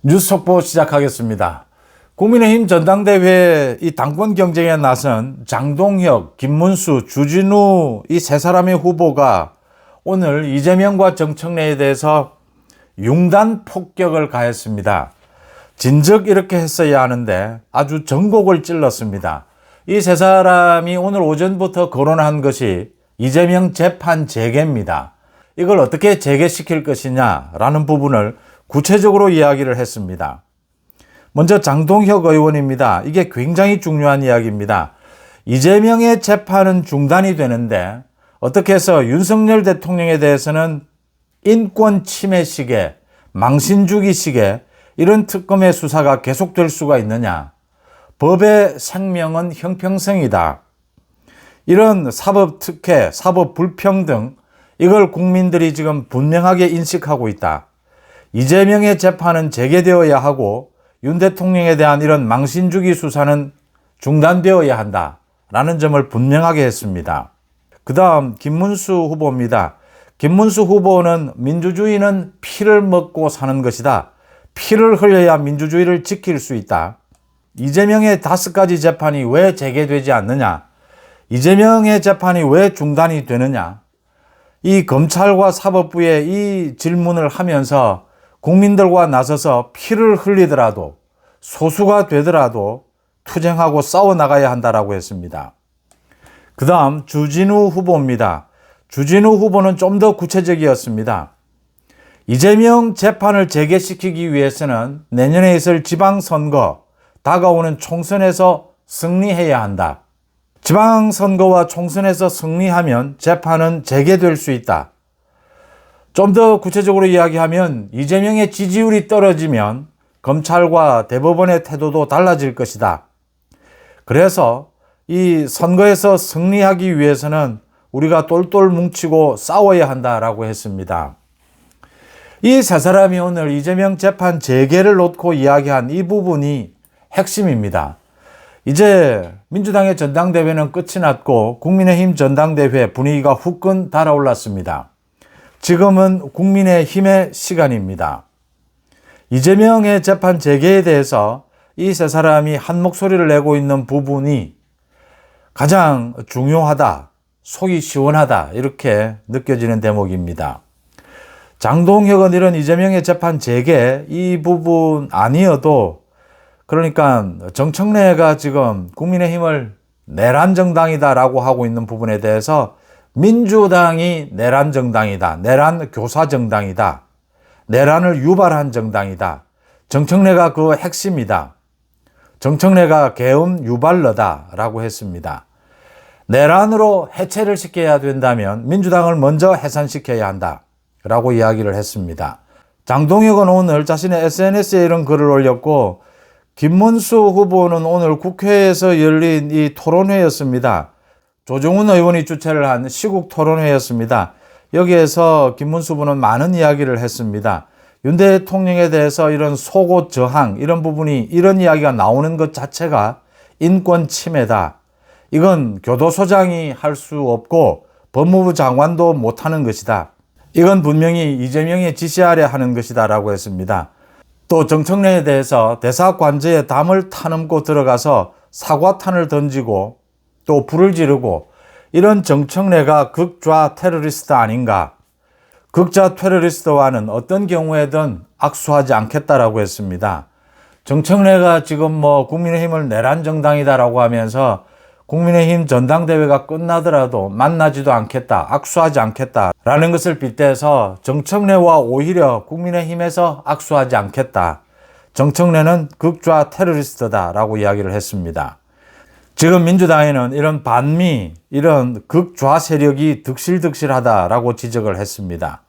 뉴스 속보 시작하겠습니다. 국민의힘 전당대회 이 당권 경쟁에 나선 장동혁, 김문수, 주진우 이 세 사람의 후보가 오늘 이재명과 정청래에 대해서 융단 폭격을 가했습니다. 진즉 이렇게 했어야 하는데 아주 전곡을 찔렀습니다. 이 세 사람이 오늘 오전부터 거론한 것이 이재명 재판 재개입니다. 이걸 어떻게 재개시킬 것이냐라는 부분을 구체적으로 이야기를 했습니다. 먼저 장동혁 의원입니다. 이게 굉장히 중요한 이야기입니다. 이재명의 재판은 중단이 되는데 어떻게 해서 윤석열 대통령에 대해서는 인권 침해식의 망신주기식의 이런 특검의 수사가 계속될 수가 있느냐. 법의 생명은 형평성이다. 이런 사법특혜, 사법불평등 이걸 국민들이 지금 분명하게 인식하고 있다. 이재명의 재판은 재개되어야 하고 윤 대통령에 대한 이런 망신주기 수사는 중단되어야 한다라는 점을 분명하게 했습니다. 그 다음 김문수 후보입니다. 김문수 후보는 민주주의는 피를 먹고 사는 것이다. 피를 흘려야 민주주의를 지킬 수 있다. 이재명의 5가지 재판이 왜 재개되지 않느냐? 이재명의 재판이 왜 중단이 되느냐? 이 검찰과 사법부에 이 질문을 하면서 국민들과 나서서 피를 흘리더라도 소수가 되더라도 투쟁하고 싸워나가야 한다라고 했습니다. 그 다음 주진우 후보입니다. 주진우 후보는 좀 더 구체적이었습니다. 이재명 재판을 재개시키기 위해서는 내년에 있을 지방선거, 다가오는 총선에서 승리해야 한다. 지방선거와 총선에서 승리하면 재판은 재개될 수 있다. 좀 더 구체적으로 이야기하면 이재명의 지지율이 떨어지면 검찰과 대법원의 태도도 달라질 것이다. 그래서 이 선거에서 승리하기 위해서는 우리가 똘똘 뭉치고 싸워야 한다라고 했습니다. 이 세 사람이 오늘 이재명 재판 재개를 놓고 이야기한 이 부분이 핵심입니다. 이제 민주당의 전당대회는 끝이 났고 국민의힘 전당대회 분위기가 후끈 달아올랐습니다. 지금은 국민의힘의 시간입니다. 이재명의 재판 재개에 대해서 이 세 사람이 한 목소리를 내고 있는 부분이 가장 중요하다, 속이 시원하다 이렇게 느껴지는 대목입니다. 장동혁은 이런 이재명의 재판 재개 이 부분 아니어도 그러니까 정청래가 지금 국민의힘을 내란 정당이다라고 하고 있는 부분에 대해서 민주당이 내란 정당이다. 내란 교사 정당이다. 내란을 유발한 정당이다. 정청래가 그 핵심이다. 정청래가 계엄 유발러다라고 했습니다. 내란으로 해체를 시켜야 된다면 민주당을 먼저 해산시켜야 한다라고 이야기를 했습니다. 장동혁은 오늘 자신의 SNS에 이런 글을 올렸고 김문수 후보는 오늘 국회에서 열린 이 토론회였습니다. 조정훈 의원이 주최를 한 시국 토론회였습니다. 여기에서 김문수 후보는 많은 이야기를 했습니다. 윤 대통령에 대해서 이런 속옷 저항 이런 부분이 이런 이야기가 나오는 것 자체가 인권 침해다. 이건 교도소장이 할 수 없고 법무부 장관도 못하는 것이다. 이건 분명히 이재명의 지시 아래 하는 것이다 라고 했습니다. 또 정청래에 대해서 대사관저에 담을 타넘고 들어가서 사과탄을 던지고 또 불을 지르고 이런 정청래가 극좌 테러리스트 아닌가. 극좌 테러리스트와는 어떤 경우에든 악수하지 않겠다라고 했습니다. 정청래가 지금 국민의힘을 내란 정당이다라고 하면서 국민의힘 전당대회가 끝나더라도 만나지도 않겠다, 악수하지 않겠다라는 것을 빗대서 정청래와 오히려 국민의힘에서 악수하지 않겠다. 정청래는 극좌 테러리스트다라고 이야기를 했습니다. 지금 민주당에는 이런 반미, 이런 극좌 세력이 득실득실하다라고 지적을 했습니다.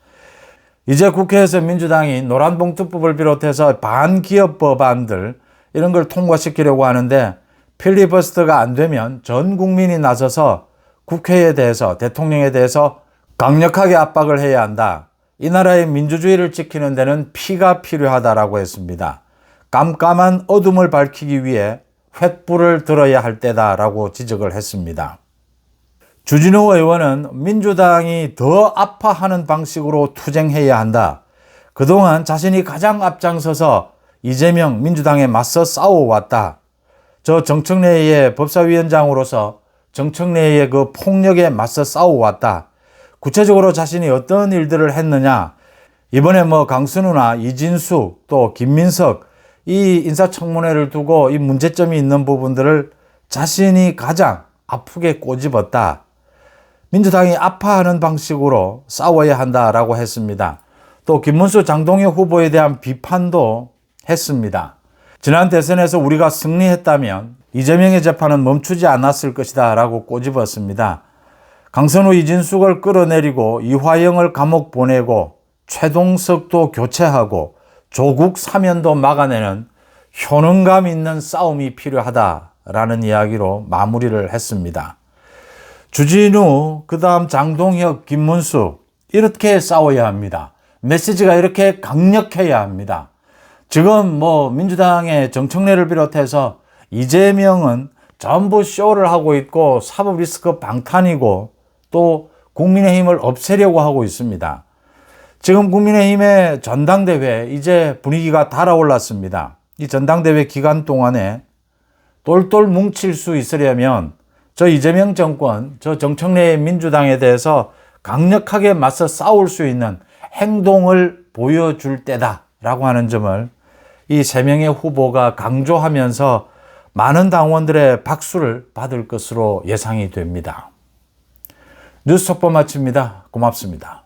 이제 국회에서 민주당이 노란봉투법을 비롯해서 반기업 법안들 이런 걸 통과시키려고 하는데 필리버스터가 안 되면 전 국민이 나서서 국회에 대해서 대통령에 대해서 강력하게 압박을 해야 한다. 이 나라의 민주주의를 지키는 데는 피가 필요하다라고 했습니다. 깜깜한 어둠을 밝히기 위해 횃불을 들어야 할 때다라고 지적을 했습니다. 주진우 의원은 민주당이 더 아파하는 방식으로 투쟁해야 한다. 그동안 자신이 가장 앞장서서 이재명 민주당에 맞서 싸워왔다. 저 정청래의 법사위원장으로서 정청래의 그 폭력에 맞서 싸워왔다. 구체적으로 자신이 어떤 일들을 했느냐. 이번에 강순우나 이진숙 또 김민석 이 인사청문회를 두고 이 문제점이 있는 부분들을 자신이 가장 아프게 꼬집었다. 민주당이 아파하는 방식으로 싸워야 한다라고 했습니다. 또 김문수 장동혁 후보에 대한 비판도 했습니다. 지난 대선에서 우리가 승리했다면 이재명의 재판은 멈추지 않았을 것이다 라고 꼬집었습니다. 강선우 이진숙을 끌어내리고 이화영을 감옥 보내고 최동석도 교체하고 조국 사면도 막아내는 효능감 있는 싸움이 필요하다라는 이야기로 마무리를 했습니다. 주진우, 그 다음 장동혁, 김문수 이렇게 싸워야 합니다. 메시지가 이렇게 강력해야 합니다. 지금 민주당의 정청래를 비롯해서 이재명은 전부 쇼를 하고 있고 사법 리스크 방탄이고 또 국민의힘을 없애려고 하고 있습니다. 지금 국민의힘의 전당대회 이제 분위기가 달아올랐습니다. 이 전당대회 기간 동안에 똘똘 뭉칠 수 있으려면 저 이재명 정권, 저 정청래 민주당에 대해서 강력하게 맞서 싸울 수 있는 행동을 보여줄 때다라고 하는 점을 이 세 명의 후보가 강조하면서 많은 당원들의 박수를 받을 것으로 예상이 됩니다. 뉴스 속보 마칩니다. 고맙습니다.